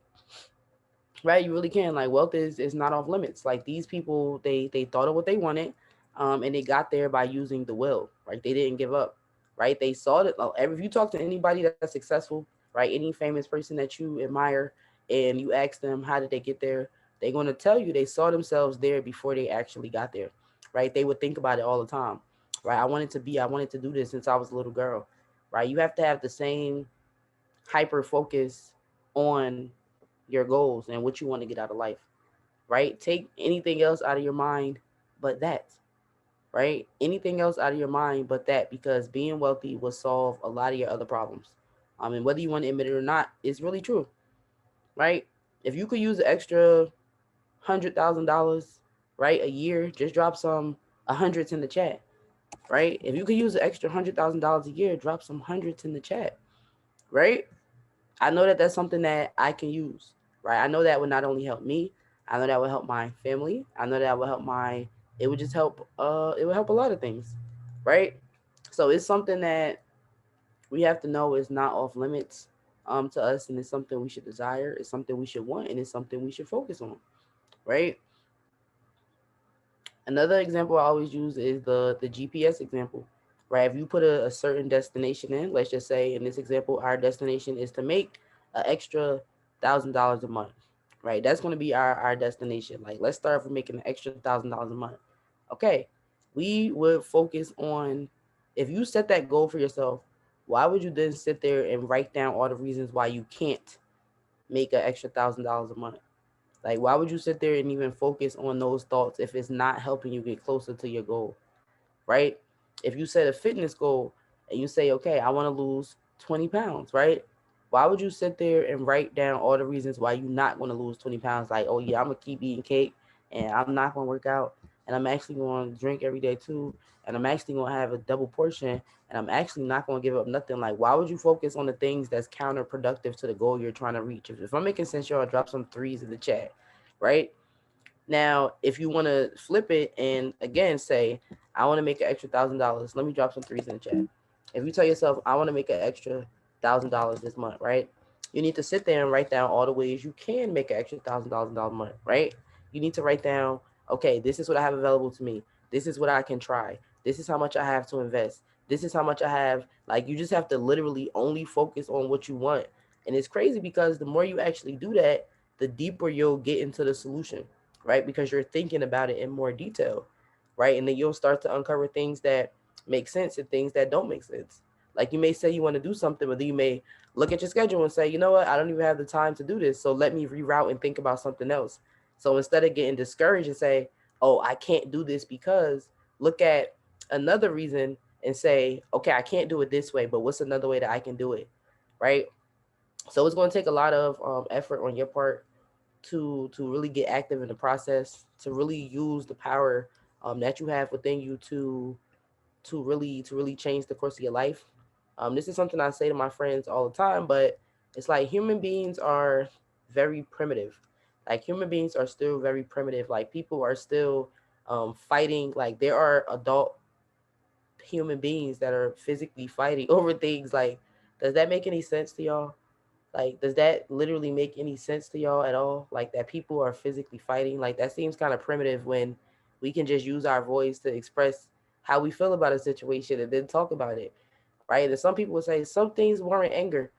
right? You really can. Like wealth is not off limits. Like these people, they thought of what they wanted, and they got there by using the will, right? They didn't give up, right? They saw that. If you talk to anybody that's successful, right, any famous person that you admire, and you ask them how did they get there, they're going to tell you they saw themselves there before they actually got there, right? They would think about it all the time, right? I wanted to do this since I was a little girl, right? You have to have the same hyper focus on your goals and what you want to get out of life, right? Take anything else out of your mind but that, right? Anything else out of your mind but that, because being wealthy will solve a lot of your other problems. And whether you want to admit it or not, it's really true, right? If you could use an extra $100,000, right, a year, just drop some hundreds in the chat, right? If you could use an extra $100,000 a year, drop some hundreds in the chat, right? I know that that's something that I can use, right? I know that would not only help me, I know that would help my family. I know that would help my, it would just help, it would help a lot of things, right? So it's something that we have to know is not off limits to us, and it's something we should desire, it's something we should want, and it's something we should focus on, right? Another example I always use is the GPS example, right? If you put a certain destination in, let's just say in this example, our destination is to make an extra $1,000 a month, right? That's going to be our destination. Like, let's start with making an extra $1,000 a month. Okay, we would focus on, if you set that goal for yourself, why would you then sit there and write down all the reasons why you can't make an extra $1,000 a month? Like, why would you sit there and even focus on those thoughts if it's not helping you get closer to your goal, right? If you set a fitness goal and you say, okay, I want to lose 20 pounds, right? Why would you sit there and write down all the reasons why you're not going to lose 20 pounds? Like, oh, yeah, I'm going to keep eating cake and I'm not going to work out and I'm actually going to drink every day too. And I'm actually going to have a double portion and I'm actually not going to give up nothing. Like, why would you focus on the things that's counterproductive to the goal you're trying to reach? If I'm making sense, y'all, drop some threes in the chat, right? Now, if you want to flip it and again say, I want to make an extra $1,000, let me drop some threes in the chat. If you tell yourself, I want to make an extra $1,000 this month, right? You need to sit there and write down all the ways you can make an extra $1,000 a month, right? You need to write down, okay, this is what I have available to me. This is what I can try. This is how much I have to invest. This is how much I have. Like, you just have to literally only focus on what you want. And it's crazy because the more you actually do that, the deeper you'll get into the solution, right? Because you're thinking about it in more detail, right? And then you'll start to uncover things that make sense and things that don't make sense. Like, you may say you want to do something, but then you may look at your schedule and say, you know what, I don't even have the time to do this. So let me reroute and think about something else. So instead of getting discouraged and say, oh, I can't do this because, look at another reason and say, okay, I can't do it this way, but what's another way that I can do it, right? So it's going to take a lot of effort on your part to really get active in the process, to really use the power that you have within you to really change the course of your life. This is something I say to my friends all the time, but it's like human beings are very primitive. Like, human beings are still very primitive. Like, people are still fighting. Like, there are adult human beings that are physically fighting over things. Like, does that make any sense to y'all? Like, does that literally make any sense to y'all at all? Like, that people are physically fighting? Like, that seems kind of primitive when we can just use our voice to express how we feel about a situation and then talk about it, right? And some people would say some things warrant anger.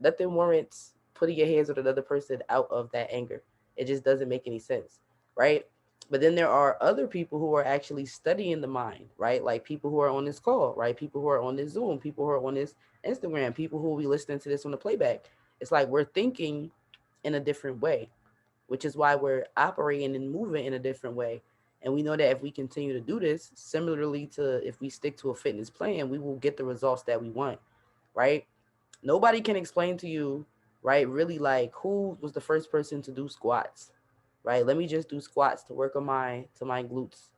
Nothing warrants putting your hands on another person out of that anger. It just doesn't make any sense, right? But then there are other people who are actually studying the mind, right? Like people who are on this call, right? People who are on this Zoom, people who are on this Instagram, people who will be listening to this on the playback. It's like we're thinking in a different way, which is why we're operating and moving in a different way. And we know that if we continue to do this, similarly to if we stick to a fitness plan, we will get the results that we want, right? Nobody can explain to you, right, really, like, who was the first person to do squats, right? Let me just do squats to work on my glutes.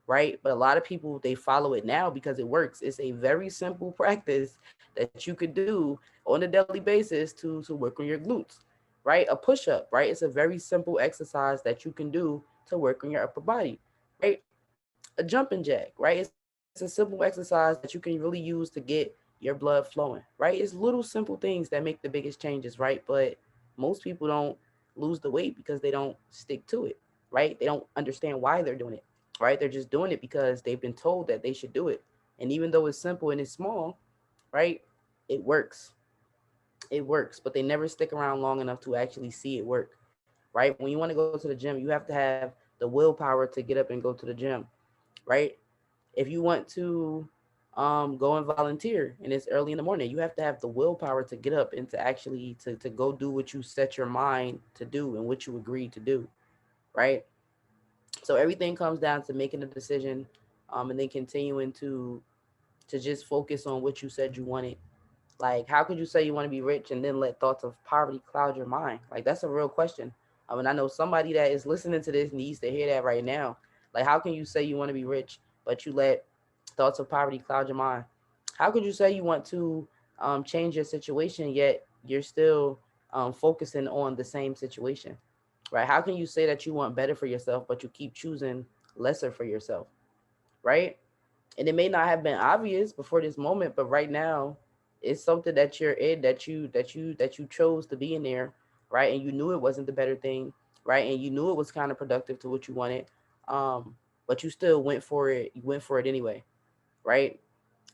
right? But a lot of people, they follow it now because it works. It's a very simple practice that you could do on a daily basis to work on your glutes, right? A push up, right? It's a very simple exercise that you can do to work on your upper body, right? A jumping jack, right? It's a simple exercise that you can really use to get your blood flowing, right? It's little simple things that make the biggest changes, right? But most people don't lose the weight because they don't stick to it, right? They don't understand why they're doing it, right? They're just doing it because they've been told that they should do it. And even though it's simple and it's small, right? It works. It works, but they never stick around long enough to actually see it work, right? When you want to go to the gym, you have to have the willpower to get up and go to the gym, right? If you want to go and volunteer and it's early in the morning, you have to have the willpower to get up and to actually to go do what you set your mind to do and what you agreed to do, right? So everything comes down to making a decision, and then continuing to just focus on what you said you wanted. Like, how could you say you want to be rich and then let thoughts of poverty cloud your mind? Like, that's a real question. I mean, I know somebody that is listening to this needs to hear that right now. Like, how can you say you want to be rich, but you let thoughts of poverty cloud your mind? How could you say you want to change your situation, yet you're still focusing on the same situation, right? How can you say that you want better for yourself, but you keep choosing lesser for yourself, right? And it may not have been obvious before this moment, but right now it's something that you're in, that you chose to be in there, right? And you knew it wasn't the better thing, right? And you knew it was kind of productive to what you wanted, but you still went for it. You went for it anyway, right?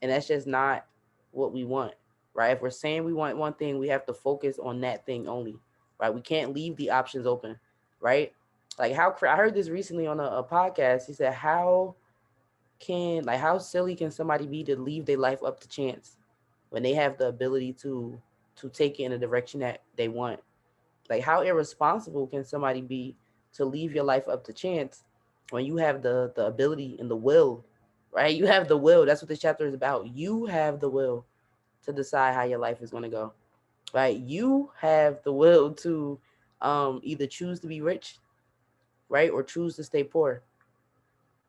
And that's just not what we want, right? If we're saying we want one thing, we have to focus on that thing only, right? We can't leave the options open, right? Like, how I heard this recently on a podcast. He said, how silly can somebody be to leave their life up to chance when they have the ability to take it in a direction that they want? Like, how irresponsible can somebody be to leave your life up to chance when you have the ability and the will, right? You have the will. That's what this chapter is about. You have the will to decide how your life is going to go, right? You have the will to either choose to be rich, right, or choose to stay poor.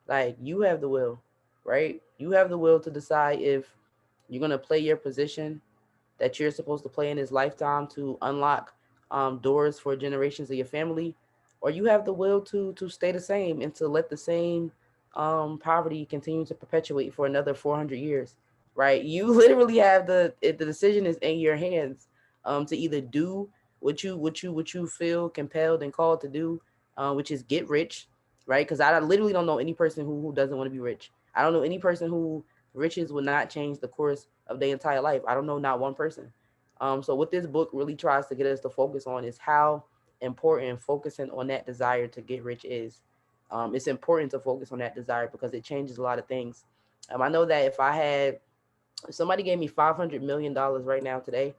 Like, you have the will, right? You have the will to decide if you're going to play your position that you're supposed to play in this lifetime to unlock doors for generations of your family, or you have the will to stay the same and to let the same poverty continue to perpetuate for another 400 years, right? You literally have the decision is in your hands, to either do what you feel compelled and called to do, which is get rich, right? Because I literally don't know any person who doesn't want to be rich. I don't know any person who riches will not change the course of their entire life. I don't know not one person. So what this book really tries to get us to focus on is how important focusing on that desire to get rich is. It's important to focus on that desire because it changes a lot of things. I know that if somebody gave me $500 million right now today,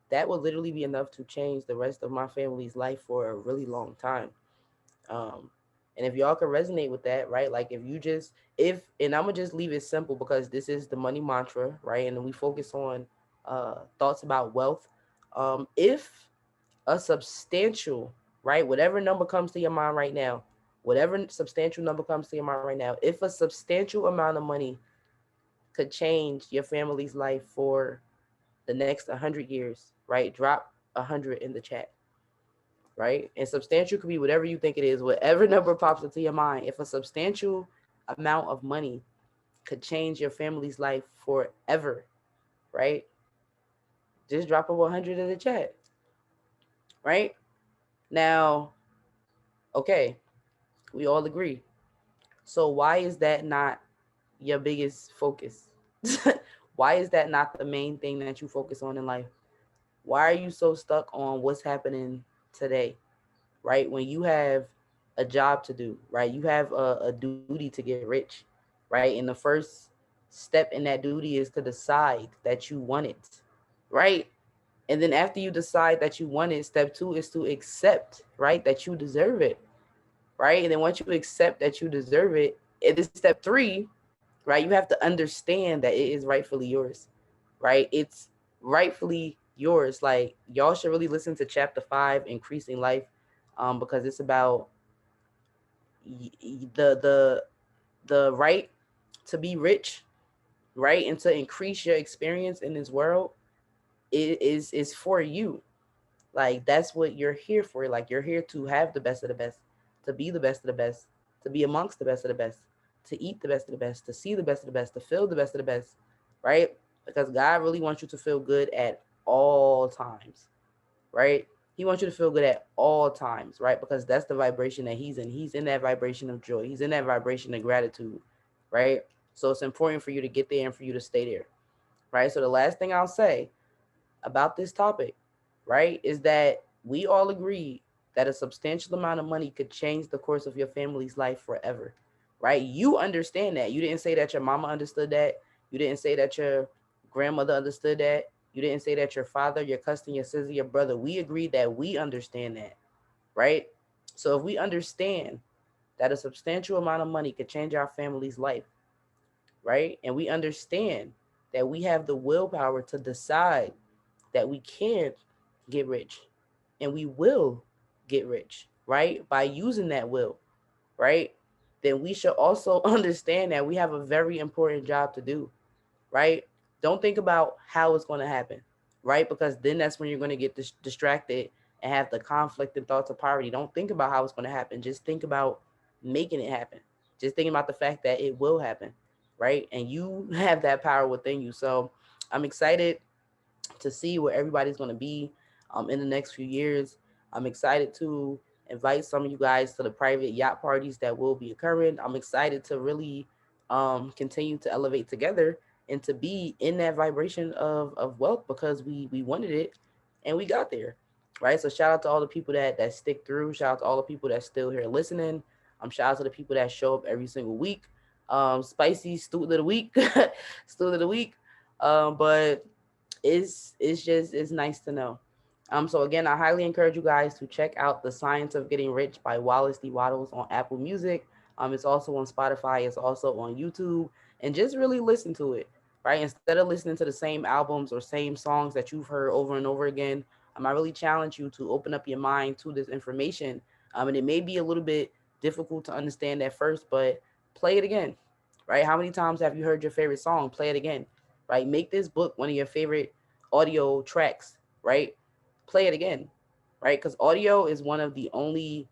that would literally be enough to change the rest of my family's life for a really long time. Um, and if y'all can resonate with that, right? Like, if you just and I'm gonna just leave it simple because this is the money mantra, right? And then we focus on thoughts about wealth. If a substantial, right, whatever number comes to your mind right now, whatever substantial number comes to your mind right now, if a substantial amount of money could change your family's life for the next 100 years, right? Drop 100 in the chat, right? And substantial could be whatever you think it is, whatever number pops into your mind. If a substantial amount of money could change your family's life forever, right? Just drop a 100 in the chat, right? Now, okay, we all agree. So why is that not your biggest focus? Why is that not the main thing that you focus on in life? Why are you so stuck on what's happening today, right? When you have a job to do, right? You have a duty to get rich, right? And the first step in that duty is to decide that you want it, right? And then after you decide that you want it, step two is to accept, right, that you deserve it, right? And then once you accept that you deserve it, it is step three, right? You have to understand that it is rightfully yours, right? It's rightfully yours. Like, y'all should really listen to chapter 5, Increasing Life, because it's about the The right to be rich, right, and to increase your experience in this world is for you. Like that's what you're here for. Like you're here to have the best of the best, to be the best of the best, to be amongst the best of the best, to eat the best of the best, to see the best of the best, to feel the best of the best, right? Because God really wants you to feel good at all times, right? He wants you to feel good at all times, right? Because that's the vibration that he's in. He's in that vibration of joy. He's in that vibration of gratitude, right? So it's important for you to get there and for you to stay there, right? So the last thing I'll say about this topic, right, is that we all agree that a substantial amount of money could change the course of your family's life forever, right? You understand that. You didn't say that your mama understood that. You didn't say that your grandmother understood that. You didn't say that your father, your cousin, your sister, your brother. We agree that we understand that, right? So if we understand that a substantial amount of money could change our family's life, right? And we understand that we have the willpower to decide that we can get rich and we will get rich, right? By using that will, right? Then we should also understand that we have a very important job to do, right? Don't think about how it's going to happen, right? Because then that's when you're going to get distracted and have the conflict and thoughts of poverty. Don't think about how it's going to happen. Just think about making it happen. Just thinking about the fact that it will happen, right? And you have that power within you. So I'm excited to see where everybody's going to be in the next few years. I'm excited to invite some of you guys to the private yacht parties that will be occurring. I'm excited to really continue to elevate together and to be in that vibration of wealth because we wanted it and we got there. Right. So shout out to all the people that stick through. Shout out to all the people that's still here listening. Shout out to the people that show up every single week. Spicy student of the week, student of the week. But it's just it's nice to know. So again, I highly encourage you guys to check out The Science of Getting Rich by Wallace D. Wattles on Apple Music. It's also on Spotify. It's also on YouTube, and just really listen to it. Right, instead of listening to the same albums or same songs that you've heard over and over again, I really challenge you to open up your mind to this information. And it may be a little bit difficult to understand at first, but play it again. Right, how many times have you heard your favorite song? Play it again. Right, make this book one of your favorite audio tracks, right? Play it again, right? Because audio is one of the only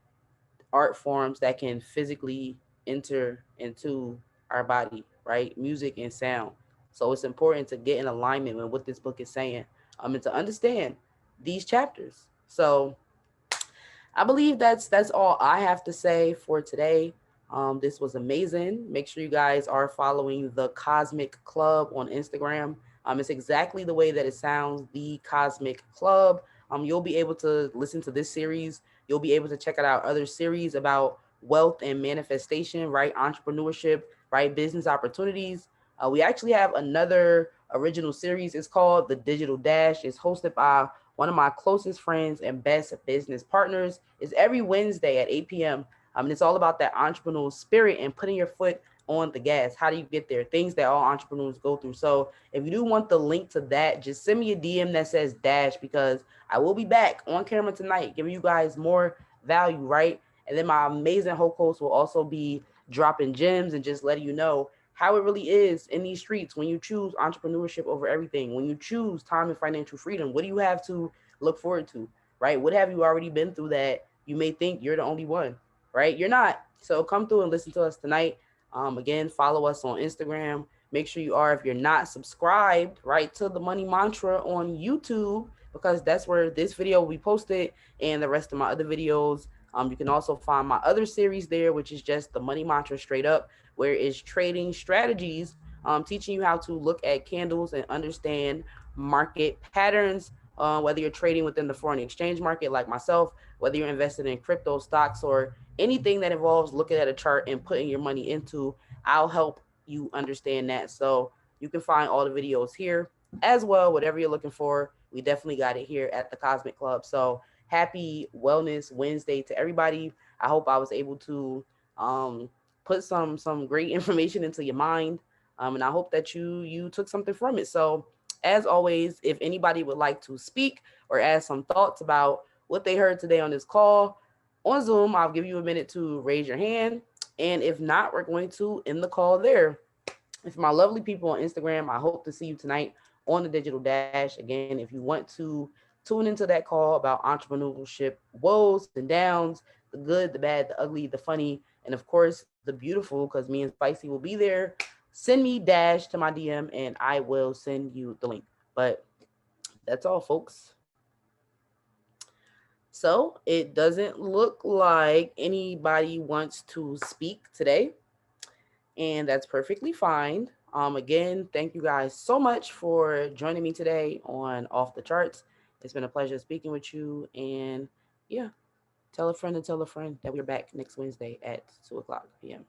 art forms that can physically enter into our body, right? Music and sound. So it's important to get in alignment with what this book is saying, and to understand these chapters. So I believe that's all I have to say for today. This was amazing. Make sure you guys are following the Cosmic Club on Instagram. It's exactly the way that it sounds, the Cosmic Club. You'll be able to listen to this series. You'll be able to check out our other series about wealth and manifestation, right? Entrepreneurship, right? Business opportunities. We actually have another original series. It's called The Digital Dash. It's hosted by one of my closest friends and best business partners. Is every Wednesday at 8 p.m. And it's all about that entrepreneurial spirit and putting your foot on the gas. How do you get there? Things that all entrepreneurs go through. So if you do want the link to that, just send me a DM that says dash because I will be back on camera tonight giving you guys more value, right? And then my amazing host will also be dropping gems and just letting you know how it really is in these streets when you choose entrepreneurship over everything, when you choose time and financial freedom. What do you have to look forward to, right? What have you already been through that you may think you're the only one, right? You're not. So come through and listen to us tonight. Again, follow us on Instagram. Make sure you are, if you're not subscribed, right, to the Money Mantra on YouTube, because that's where this video will be posted and the rest of my other videos. You can also find my other series there, which is just the Money Mantra straight up, where it's trading strategies, teaching you how to look at candles and understand market patterns. Whether you're trading within the foreign exchange market, like myself, whether you're invested in crypto stocks or anything that involves looking at a chart and putting your money into, I'll help you understand that. So you can find all the videos here as well. Whatever you're looking for, we definitely got it here at the Cosmic Club. So happy Wellness Wednesday to everybody. I hope I was able to um, put some great information into your mind, and I hope that you took something from it. So as always, if anybody would like to speak or add some thoughts about what they heard today on this call on Zoom, I'll give you a minute to raise your hand And if not, we're going to end the call there. If my lovely people on Instagram, I hope to see you tonight on the Digital Dash. Again, if you want to tune into that call about entrepreneurship, woes and downs, the good, the bad, the ugly, the funny, and of course the beautiful, because me and Spicy will be there. Send me Dash to my DM and I will send you the link. But that's all, folks. So it doesn't look like anybody wants to speak today, and that's perfectly fine. Again, thank you guys so much for joining me today on Off the Charts. It's been a pleasure speaking with you, and yeah, tell a friend and tell a friend that we're back next Wednesday at 2 o'clock p.m.